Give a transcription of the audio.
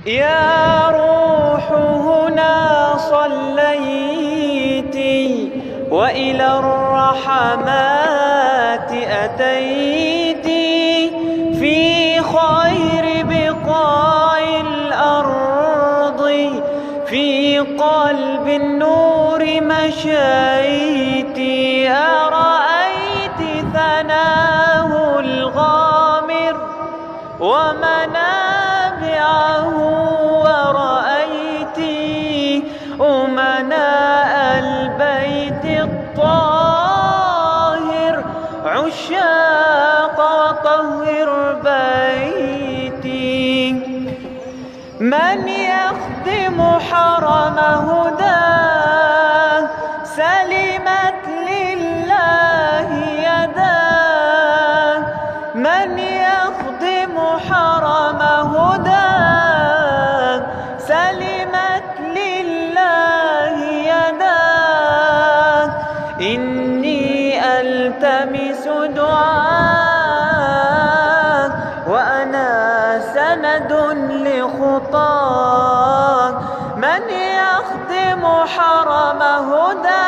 يا روح هنا صليت وإلى الرحمات أتيت في خير بقاع الأرض في قلب النور مشيت أرأيت ثناه الغامر ومنابعه ورأيت أمناء البيت الطاهر عشاق وطهر بيتي من يخدم حرم هداه سلمت لله يداه من يخدم حرم هداه سلمت لله يداه إني ألتمس دعاء وأنا سند لخطاك من يخدم حرم هداه